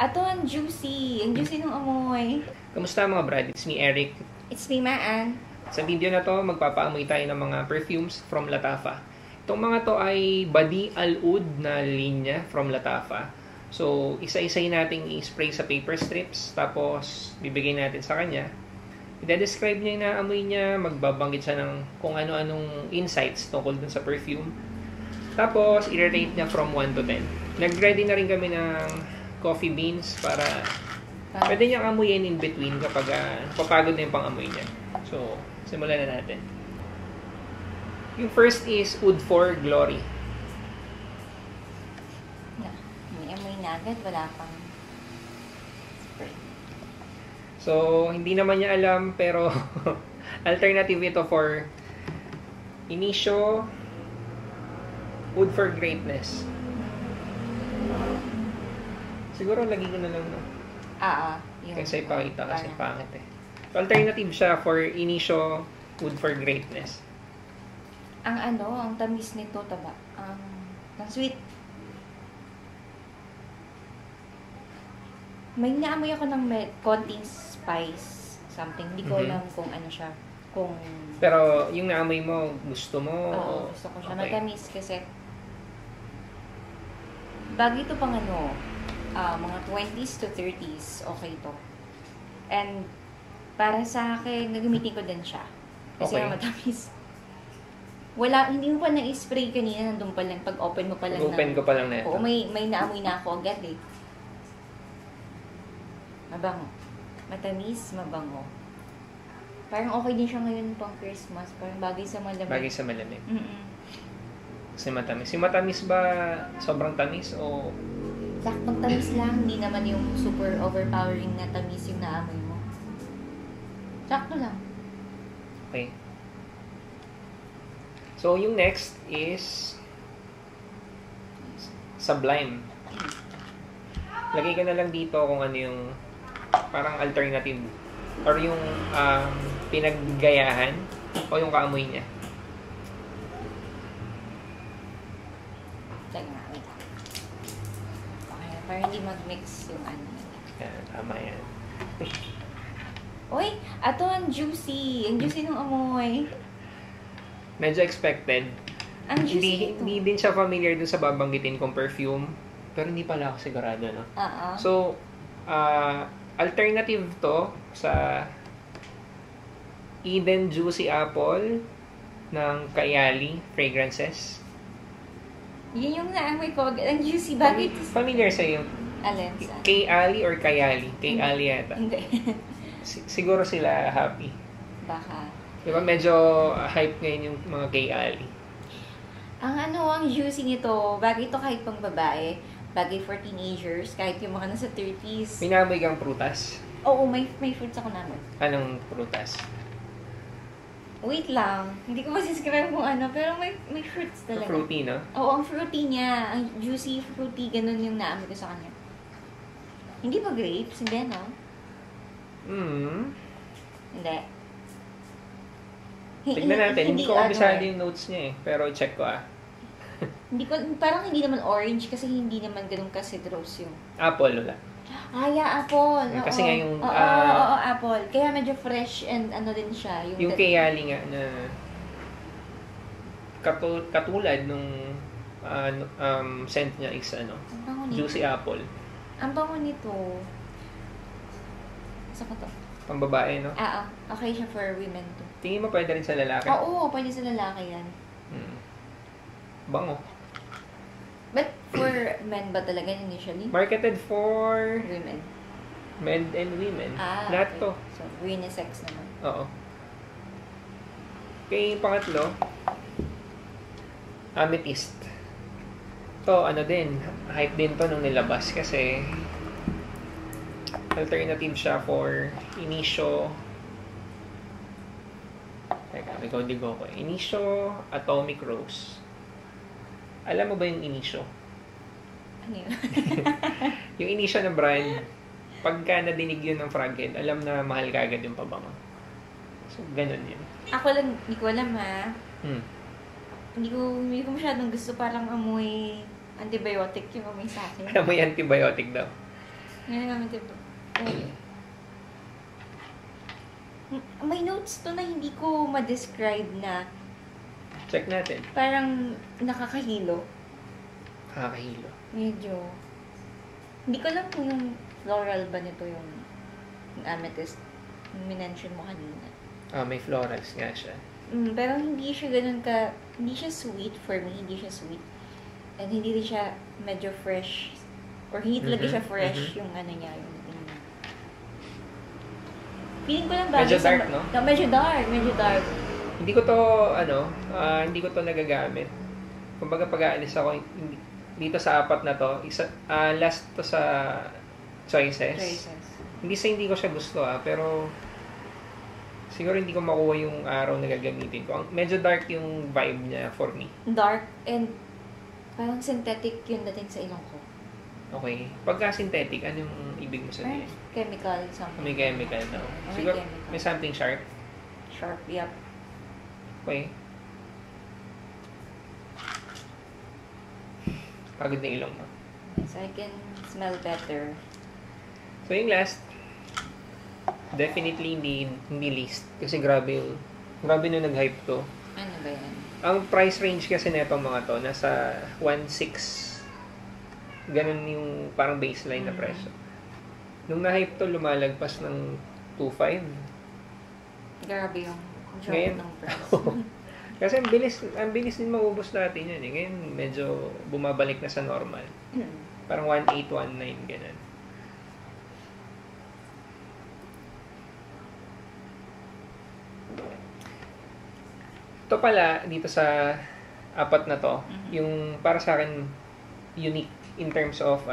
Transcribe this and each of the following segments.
Ato ang juicy. Ang juicy ng amoy. Kamusta mga brad? It's me, Eric. It's me, Maan. Sa video na to, magpapaamoy tayo ng mga perfumes from Lattafa. Itong mga to ay Badi Al Oud na linya from Lattafa. So, isa-isayin nating i-spray sa paper strips. Tapos, bibigay natin sa kanya. I-describe niya yung naamoy niya. Magbabanggit siya ng kung ano-anong insights tungkol dun sa perfume. Tapos, i-rate niya from 1 to 10. Nag-ready na rin kami ng coffee beans para pwede niyang amuyin in between kapag papagod na yung pang-amoy niya. So, simulan na natin. Yung first is Oud for Glory. May amoy na agad. Wala pang spray. So, hindi naman niya alam pero alternative ito for Initio Oud for Greatness. Siguro lagi ko na lang no. Kaysa ipakita kasi pangit eh. So, alternative siya for Initio Oud for Greatness. Ang tamis nito taba. Ang sweet. May naamoy ako ng konting spice something. Hindi ko alam kung ano siya. Pero yung naamoy mo, gusto mo? Oo, gusto ko siya. Okay. Matamis kasi bagay ito pang mga 20s to 30s, okay to. And para sa akin, nagamitin ko din siya. Kasi matamis. Hindi mo pa na-spray kanina, nandun pa lang, pag open mo pa lang. Open ko pa lang na ito. Oo, may naamoy na ako agad eh. Mabango. Matamis, mabango. Parang okay din siya ngayon pang Christmas. Parang bagay sa malamig. Bagay sa malamig. Kasi matamis. Yung matamis ba sobrang tamis o saktong tamis lang, hindi naman yung super overpowering na tamis yung naamoy mo. Sakto lang. Okay. So, yung next is Sublime. Lagay ka na lang dito kung ano yung parang alternative or yung pinaggayahan o yung kaamoy niya. Para hindi mag-mix yung Yan, tama yan. Uy, ato ang juicy. Ang juicy ng amoy. Medyo expected. Ang juicy hindi din siya familiar dun sa babanggitin kong perfume. Pero hindi pala ako sigurado, no? So, alternative to sa Eden Juicy Apple ng Kayali Fragrances. Yun yung naamoy ko. Ang juicy. Bakit? Familiar sa yung Alin? Kayali or Kayali? Kayali yata. Hindi. Siguro sila happy. Baka. Diba medyo hype ngayon yung mga Kayali. Ang juicy nito, bagay ito kahit pang babae. Bagay for teenagers, kahit yung mga nasa 30s. May naamoy kang prutas? Oo, may fruits ako naman. Anong prutas? Wait lang. Hindi ko masiscribe kung pero may fruits talaga. Fruity, no? Oo, ang fruity niya. Ang juicy, fruity, ganun yung naamoy ko sa kanya. Hindi ba grapes? Hindi, no? Hindi. Tignan natin. Hindi ko kabisado yung notes niya eh. Pero i-check ko parang hindi naman orange kasi hindi naman ganun ka-citrus yung... Apple, wala. Apple. Kasi nga yung... Oo, apple. Kaya medyo fresh and din siya. Yung Kayali nga na katulad nung scent niya is juicy apple. Ang bango nito. Saan ko to? Pang babae, no? Okay siya for women to. Tingin mo pwede rin sa lalaki? Oo, pwede sa lalaki yan. Bango. But for men ba talaga initially? Marketed for women. Men and women. Lahat okay. to. So, unisex naman. Oo. Okay, pangatlo. Amethyst. To, din. Hype din to nung nilabas kasi alternative siya for Initio. Teka, may kodigo ko. Initio Atomic Rose. Alam mo ba yung Initio? Ano yun? Yung Initio na brand, pagka nadinig yun ng fragment, alam na mahal ka agad yung pabango. So, ganun yun. Hindi ko alam ha. Hindi ko masyadong gusto parang amoy antibiotic yung amoy sa akin. Amoy antibiotic daw. Ginagamit ito. May notes to na hindi ko ma-describe na Check natin. parang nakakahilo. Kakahilo. Medyo. Hindi ko alam kung yung floral ba nito yung amethyst. Minention mo kanina. May florals nga siya. Pero hindi siya ganun ka, hindi siya sweet for me, hindi siya sweet. And hindi rin siya medyo fresh. Or hindi talaga siya fresh yung ano niya, yung dating niya. Feeling ko lang bagay Medyo dark, no? Medyo dark, medyo dark. Hindi ko to, hindi ko to nagagamit. Kumbaga pag-aalis ako, dito sa apat na to, last to sa choices. Hindi hindi ko siya gusto pero siguro hindi ko makuha yung araw na gagamitin ko. Medyo dark yung vibe niya for me. Dark and parang synthetic yung dating sa ilong ko. Okay. Pagka synthetic, ano yung ibig mo sabihin? Chemical something. May chemical, no? May Siguro chemical. may something sharp. Sharp, yep. Okay. Pagod na ilong mo. So I can smell better. So yung last, definitely hindi least. Kasi grabe nung nag-hype to. Ano ba yan? Ang price range kasi netong mga to, nasa 1.6. Ganun yung parang baseline na presyo. Nung na-hype to, lumalagpas ng 2.5. Grabe yung drop Ngayon, ng price. kasi ang bilis din maubos natin yan. Ngayon, medyo bumabalik na sa normal. Parang 1.8, 1.9, ganun. Ito pala, dito sa apat na to, yung para sa akin, unique in terms of,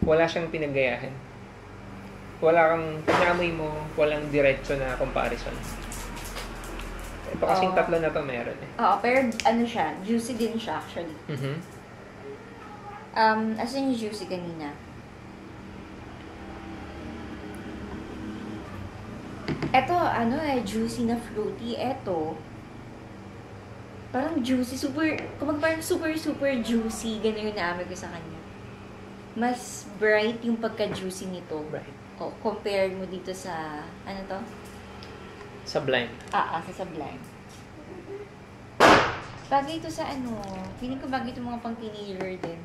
wala siyang pinagayahan. Wala kang, pinamoy mo, walang diretso na comparison. Ito kasing tatlo na to meron eh. Oo, pero ano siya, juicy din siya actually. Asan yung juicy kanina? Eto, juicy na fruity. Eto, parang juicy, parang super juicy. Ganun yung naamoy ko sa kanya. Mas bright yung pagka-juicy nito. Right. O, compared mo dito sa, ano to? Sublime. Sa Sublime. Bagay ito sa feeling ko bagay ito mga pang-teenager din.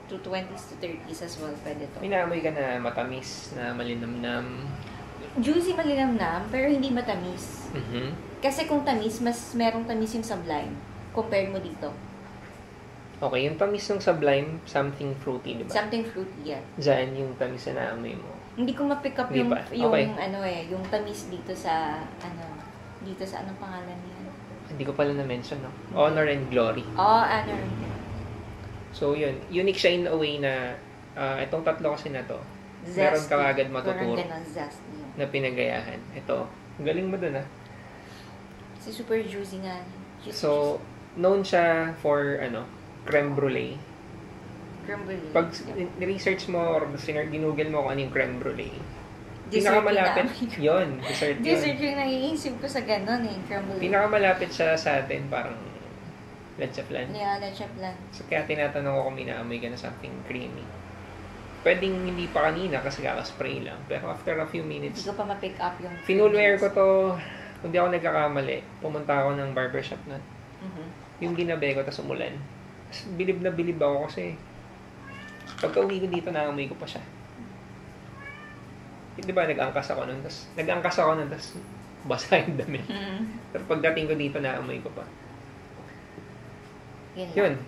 To 20s to 30s as well, pwede to. Minaamoy ka na matamis, na malinamnam. Juicy malinamnam, pero hindi matamis. Kasi kung tamis, mas merong tamis yung Sublime. Compare mo dito. Okay, yung tamis ng Sublime, something fruity, di ba? Something fruity, yeah. Diyan yung tamis na naamoy mo. Hindi ko ma-pick up Hindi yung, pa? Okay. yung tamis dito sa, anong pangalan niya? Hindi ko pala na-mention, no? Honor and Glory. So, yun. Unique siya in a way na, itong tatlo kasi na to, Zesty. meron ka agad matuturo Parang ganun, zesty. na pinagayahan. Ito, galing mo dun, Kasi super juicy nga. So, known siya for, creme brulee. creme brulee. Pag research mo or ginugel mo kung ano yung creme brulee, Dessert pinakamalapit, yun. dessert yun. Dessert yung naiisip ko sa ganun creme brulee. Pinakamalapit siya sa atin, parang leche flan. Yeah, leche flan. So, kaya tinatanong ko kung minaamoy ka na something creamy. Pwedeng hindi pa kanina kasi kakaspray lang. Pero after a few minutes, Hindi ko pa ma-pick up yung... finulwear ko to, kung di ako nagkakamali, pumunta ako ng barbershop na. Yung ginabi ko, tapos umulan. Bilib na bilib ako kasi pagka uwi ko dito, naamoy ko pa siya. Di ba, nag-angkas ako nun, tapos basa yung damit. Pero pagdating ko dito, naamoy ko pa. Yun.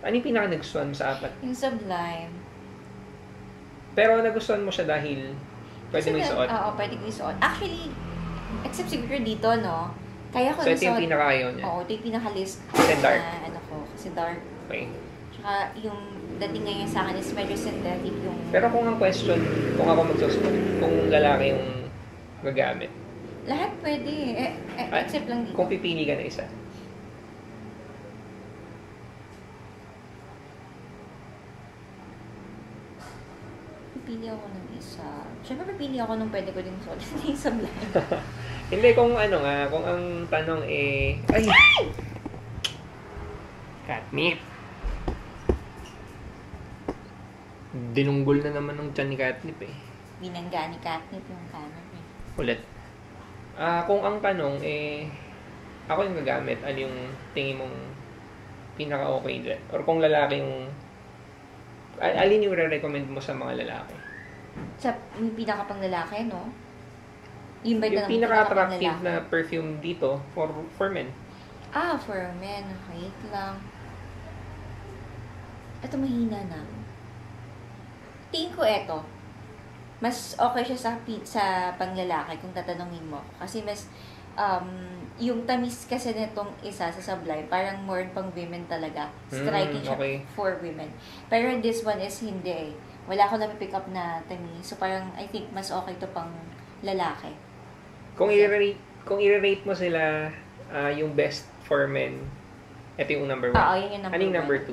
Ano yung pinaka-nagustuhan mo sa apat? Yung Sublime. Pero nagustuhan mo siya dahil pwede mo isuot? Oo, pwede ko isuot. Actually, except siguro dito, no? Kaya ko So, ito yung pinaka-ayaw niya? Oo, ito yung pinaka-list ko. Kasi dark? Kasi dark. Okay. Tsaka yung dating ngayon sa akin is medyo synthetic yung... Pero kung ang question, kung ako magsusuot, kung lalaki yung gagamit? Lahat pwede. Except lang dito. Kung pipili ka na isa? Pipili ako ng isa. Siyempre pipili ako nung pwede ko din suot. Hindi sa blind. Hindi, kung kung ang tanong ay! Catnip! Dinunggol na naman ng tiyan ni Katnip eh. Binangga ni Katnip yung kanan eh. Ulit. Kung ang tanong ako yung gagamit, ano yung tingin mong pinaka-okay dyan? Or kung lalaki yung... Alin yung re-recommend mo sa mga lalaki? Sa yung pinaka-pang lalaki, no? Yung ba Yung pinaka-attractive na perfume dito for men. For men. Wait lang. Ito mahina na. Tingin ko ito. Mas okay siya sa panglalaki kung tatanungin mo. Kasi mas... yung tamis kasi nitong isa sa Sublime, parang more pang women talaga. Striking siya for women. Pero this one is hindi eh. Wala ko na pick up na tamis. So parang I think mas okay to pang lalaki. Kung i-rate mo sila yung best for men, ito yung number 1. Yun yung number 1. Anong number 2?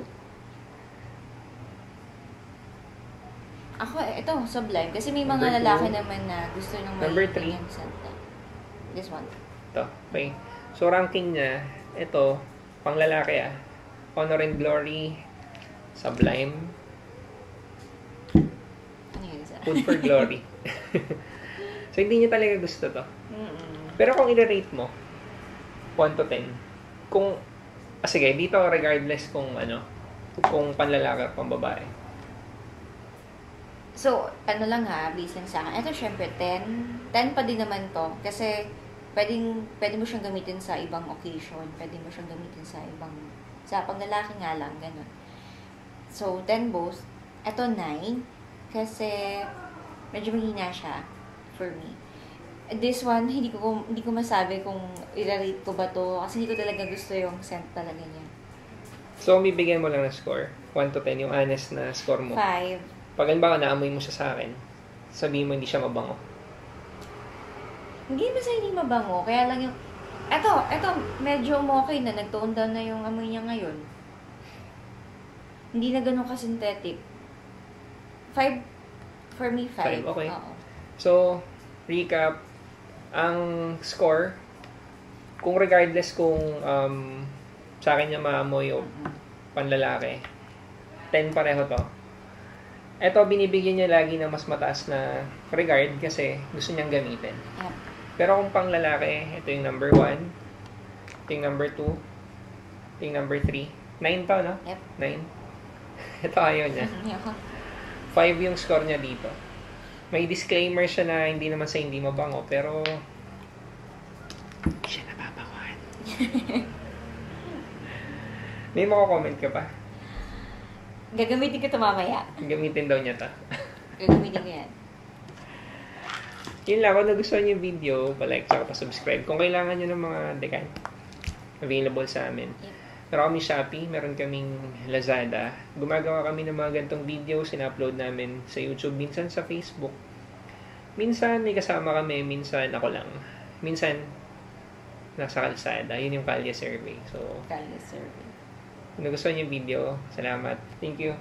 Ako, ito, Sublime. Kasi may mga lalaki naman na gusto nung number 3. This one. Ito, okay. So, ranking niya, ito, pang lalaki Honor and Glory, Sublime, ano yun, sir? Food for Glory. So, hindi niya talaga gusto to. Pero kung i-rate mo, 1 to 10, kung, sige, dito regardless kung kung panlalaki o pang babae. So, ano lang based lang sa akin. Ito, syempre, 10. 10 pa din naman to. Kasi, pwede mo siyang gamitin sa ibang occasion. Pwede mo siyang gamitin sa panglalaki nga lang, ganun. So, 10 both. Ito, 9. Kasi, medyo mahina siya for me. This one, hindi ko masabi kung i-rate ko ba to. Kasi hindi ko talaga gusto yung scent talaga niya. So, bibigyan mo lang ng score. 1 to 10, yung honest na score mo. 5. Pag halimbawa naamoy mo siya sa akin, sabihin mo hindi siya mabango. Hindi ba sa hindi mabango? Kaya lang yung... Eto, medyo okay na. Nag-tone down na yung amoy niya ngayon. Hindi na ganun ka-synthetic. 5. For me, 5. Okay. Oo. So, recap. Ang score, kung regardless kung sa akin niya maamoy o panlalaki, 10 pareho to. Ito, binibigyan niya lagi ng mas mataas na regard kasi gusto niyang gamitin. Yep. Pero kung pang lalaki, ito yung number 1, ito yung number 2, ito yung number 3. 9 to, no? Yep. 9. Ito ayaw niya. 5 yung score niya dito. May disclaimer siya na hindi naman sa hindi mabango, pero hindi siya nababangoan. May mako-comment ka pa? Gagamitin ko ito mamaya. Gamitin daw niya ta. Gagamitin ko yan. Yun lang, kung nagustuhan niyo yung video, pa-like at pa-subscribe. Kung kailangan niyo ng mga dekan, available sa amin. Yep. Meron kami Shopee, meron kaming Lazada. Gumagawa kami ng mga gantong videos, ina-upload namin sa YouTube, minsan sa Facebook. Minsan may kasama kami, minsan ako lang. Minsan nasa kalsada. Yun yung Kalye Survey. So, Kalye Survey. kung nagustuhan niyo yung video, salamat. Thank you.